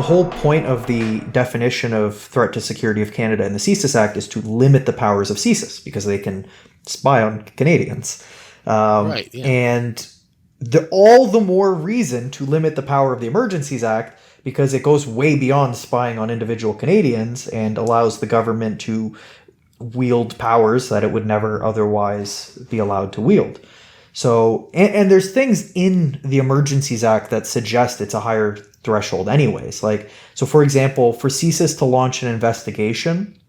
The whole point of the definition of threat to security of Canada in the CSIS Act is to limit the powers of CSIS because they can spy on Canadians. Right, yeah. And all the more reason to limit the power of the Emergencies Act because it goes way beyond spying on individual Canadians and allows the government to wield powers that it would never otherwise be allowed to wield. So, and there's things in the Emergencies Act that suggest it's a higher threshold anyways. Like, so for example, for CSIS to launch an investigation,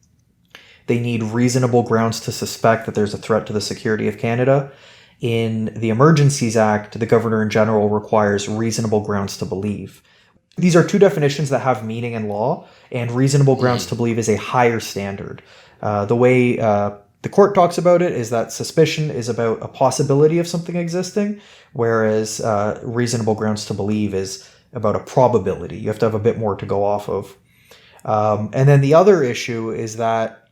they need reasonable grounds to suspect that there's a threat to the security of Canada. In the Emergencies Act, the Governor in General requires reasonable grounds to believe. These are two definitions that have meaning in law, and reasonable grounds to believe is a higher standard. The way the court talks about it is that suspicion is about a possibility of something existing, whereas reasonable grounds to believe is about a probability. You have to have a bit more to go off of. And then the other issue is that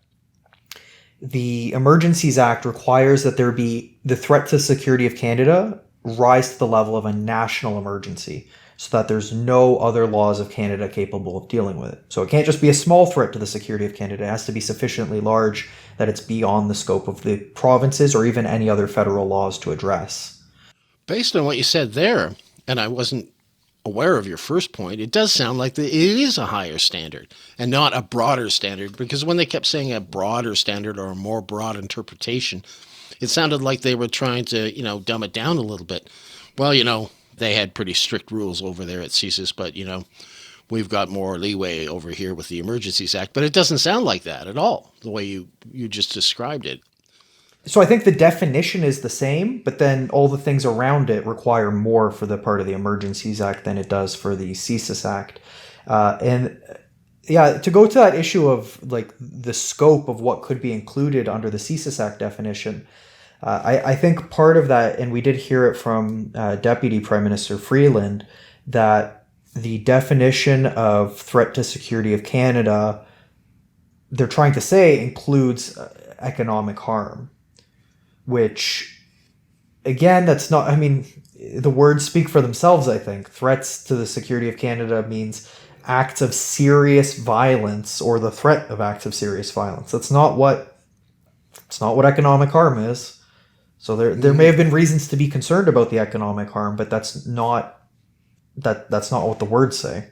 the Emergencies Act requires that there be the threat to security of Canada rise to the level of a national emergency so that there's no other laws of Canada capable of dealing with it. So it can't just be a small threat to the security of Canada. It has to be sufficiently large that it's beyond the scope of the provinces or even any other federal laws to address. Based on what you said there, and I wasn't aware of your first point, it does sound like it is a higher standard and not a broader standard, because when they kept saying a broader standard or a more broad interpretation, it sounded like they were trying to, dumb it down a little bit. Well, they had pretty strict rules over there at CSIS, but, we've got more leeway over here with the Emergencies Act. But it doesn't sound like that at all, the way you just described it. So I think the definition is the same, but then all the things around it require more for the part of the Emergencies Act than it does for the CSIS Act. To go to that issue of like the scope of what could be included under the CSIS Act definition, I think part of that, and we did hear it from Deputy Prime Minister Freeland, that the definition of threat to security of Canada, they're trying to say, includes economic harm, which, again, that's not, the words speak for themselves, I think. Threats to the security of Canada means acts of serious violence or the threat of acts of serious violence. It's not what economic harm is. So there may have been reasons to be concerned about the economic harm, but that's not what the words say.